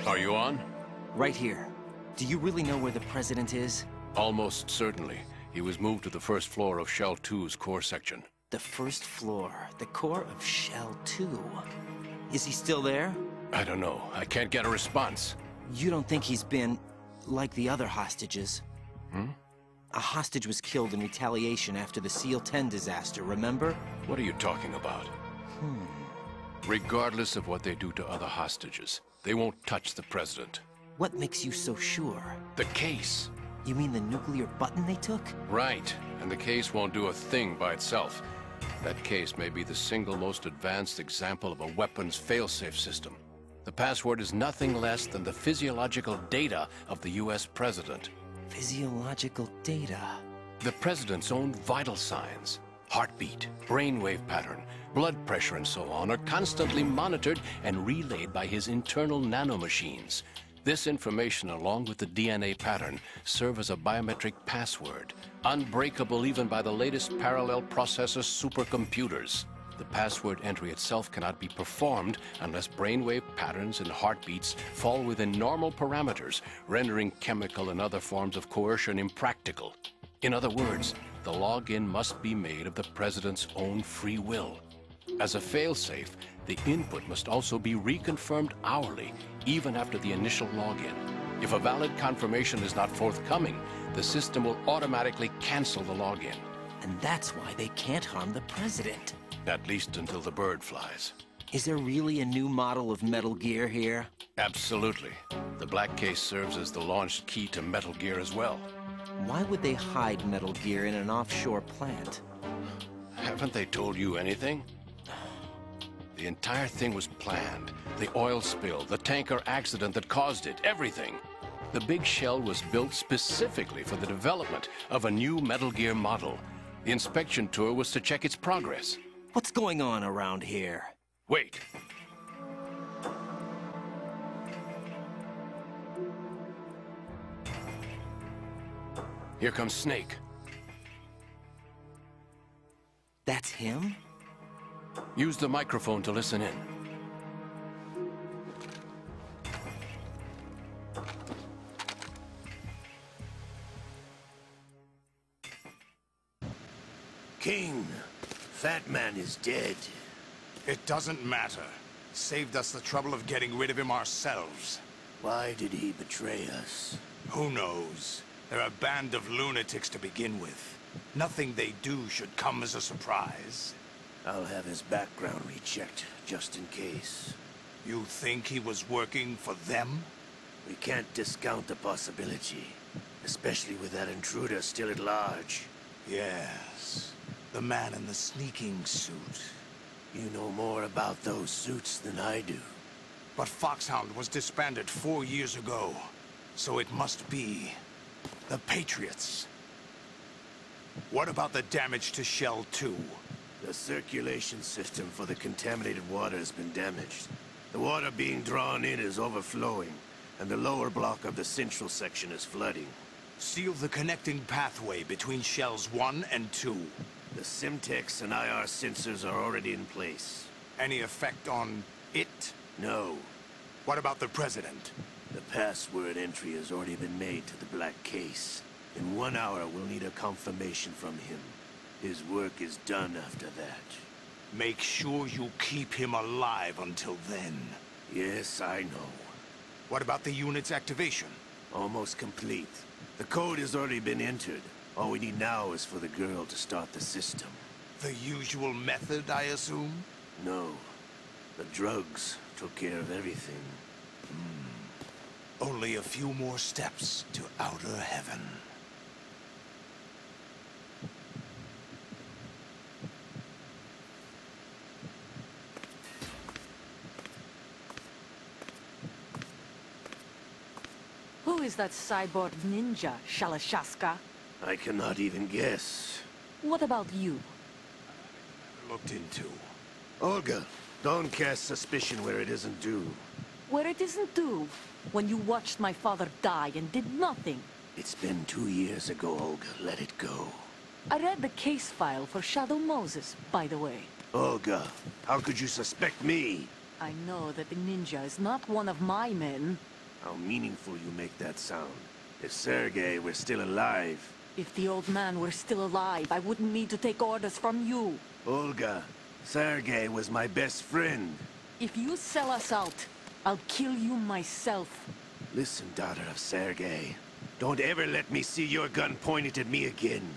Are you on? Right here. Do you really know where the president is? Almost certainly. He was moved to the first floor of Shell 2's core section. The first floor. The core of Shell 2. Is he still there? I don't know. I can't get a response. You don't think he's been... like the other hostages? Hmm? A hostage was killed in retaliation after the SEAL 10 disaster, remember? What are you talking about? Regardless of what they do to other hostages, they won't touch the president. What makes you so sure? The case. You mean the nuclear button they took? Right. And the case won't do a thing by itself. That case may be the single most advanced example of a weapons failsafe system. The password is nothing less than the physiological data of the US president. Physiological data? The president's own vital signs, heartbeat, brainwave pattern, blood pressure and so on, are constantly monitored and relayed by his internal nanomachines. This information, along with the DNA pattern, serve as a biometric password, unbreakable even by the latest parallel processor supercomputers. The password entry itself cannot be performed unless brainwave patterns and heartbeats fall within normal parameters, rendering chemical and other forms of coercion impractical. In other words, the login must be made of the president's own free will. As a failsafe, the input must also be reconfirmed hourly, even after the initial login. If a valid confirmation is not forthcoming, the system will automatically cancel the login. And that's why they can't harm the president. At least until the bird flies. Is there really a new model of Metal Gear here? Absolutely. The black case serves as the launch key to Metal Gear as well. Why would they hide Metal Gear in an offshore plant? Haven't they told you anything? The entire thing was planned. The oil spill, the tanker accident that caused it, everything. The big shell was built specifically for the development of a new Metal Gear model. The inspection tour was to check its progress. What's going on around here? Wait. Here comes Snake. That's him? Use the microphone to listen in. King, Fat Man is dead. It doesn't matter. Saved us the trouble of getting rid of him ourselves. Why did he betray us? Who knows? They're a band of lunatics to begin with. Nothing they do should come as a surprise. I'll have his background rechecked, just in case. You think he was working for them? We can't discount the possibility, especially with that intruder still at large. Yes. The man in the sneaking suit. You know more about those suits than I do. But Foxhound was disbanded 4 years ago. So it must be the Patriots. What about the damage to Shell 2? The circulation system for the contaminated water has been damaged. The water being drawn in is overflowing, and the lower block of the central section is flooding. Seal the connecting pathway between Shells 1 and 2. The Simtex and IR sensors are already in place. Any effect on it? No. What about the President? The password entry has already been made to the black case. In 1 hour, we'll need a confirmation from him. His work is done after that. Make sure you keep him alive until then. Yes, I know. What about the unit's activation? Almost complete. The code has already been entered. All we need now is for the girl to start the system. The usual method, I assume? No. The drugs took care of everything. Only a few more steps to outer heaven. Who is that cyborg ninja, Shalashaska? I cannot even guess. What about you? Looked into. Olga, don't cast suspicion where it isn't due. Where it isn't due, when you watched my father die and did nothing. It's been 2 years ago, Olga. Let it go. I read the case file for Shadow Moses, by the way. Olga, how could you suspect me? I know that the ninja is not one of my men. how meaningful you make that sound. If Sergei were still alive... If the old man were still alive, I wouldn't need to take orders from you. Olga, Sergei was my best friend. If you sell us out, I'll kill you myself. Listen, daughter of Sergei. Don't ever let me see your gun pointed at me again.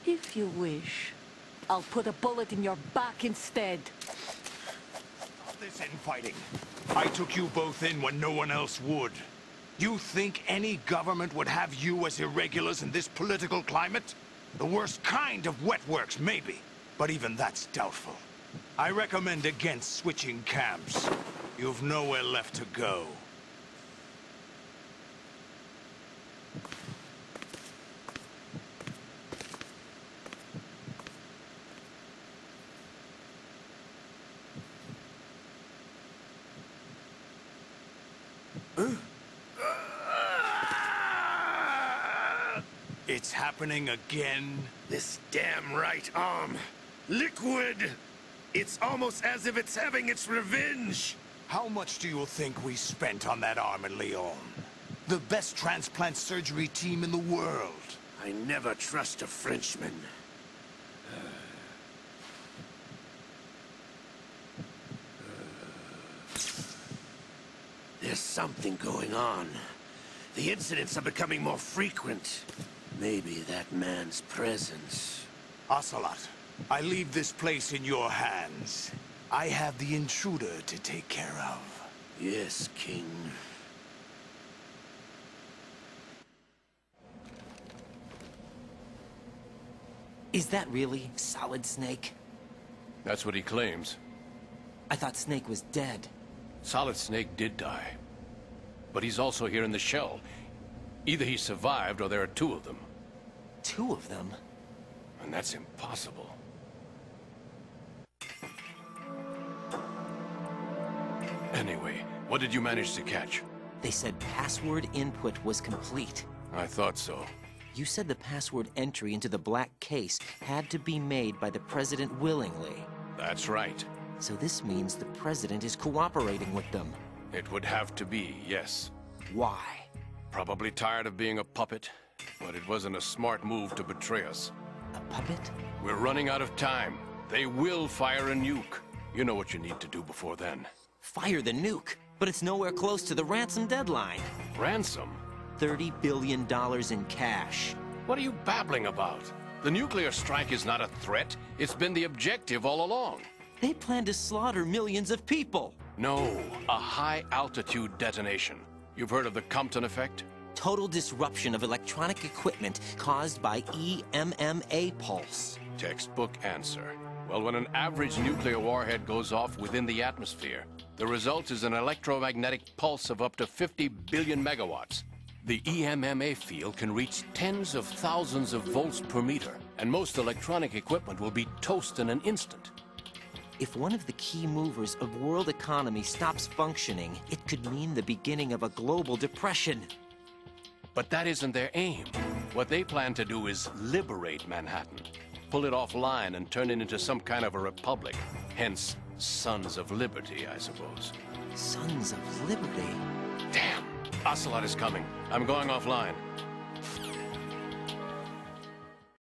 If you wish, I'll put a bullet in your back instead. Stop this infighting. I took you both in when no one else would. You think any government would have you as irregulars in this political climate? The worst kind of wet works, maybe. But even that's doubtful. I recommend against switching camps. You've nowhere left to go. It's happening again? This damn right arm. Liquid! It's almost as if it's having its revenge! How much do you think we spent on that arm in Lyon? The best transplant surgery team in the world. I never trust a Frenchman. There's something going on. The incidents are becoming more frequent. Maybe that man's presence. Ocelot, I leave this place in your hands. I have the intruder to take care of. Yes, King. Is that really Solid Snake? That's what he claims. I thought Snake was dead. Solid Snake did die. But he's also here in the shell. Either he survived or there are two of them. Two of them? And that's impossible. Anyway, what did you manage to catch? They said password input was complete. I thought so. You said the password entry into the black case had to be made by the President willingly. That's right. So this means the President is cooperating with them. It would have to be, yes. Why? Probably tired of being a puppet, but it wasn't a smart move to betray us. A puppet? We're running out of time. They will fire a nuke. You know what you need to do before then. Fire the nuke, but it's nowhere close to the ransom deadline. Ransom? $30 billion in cash. What are you babbling about? The nuclear strike is not a threat. It's been the objective all along. They plan to slaughter millions of people. No, a high-altitude detonation. You've heard of the Compton effect? Total disruption of electronic equipment caused by EMMA pulse. Textbook answer. Well, when an average nuclear warhead goes off within the atmosphere, the result is an electromagnetic pulse of up to 50 billion megawatts. The EMMA field can reach tens of thousands of volts per meter, and most electronic equipment will be toast in an instant. If one of the key movers of world economy stops functioning, it could mean the beginning of a global depression. But that isn't their aim. What they plan to do is liberate Manhattan. Pull it offline and turn it into some kind of a republic. Hence, Sons of Liberty, I suppose. Sons of Liberty? Damn! Ocelot is coming. I'm going offline.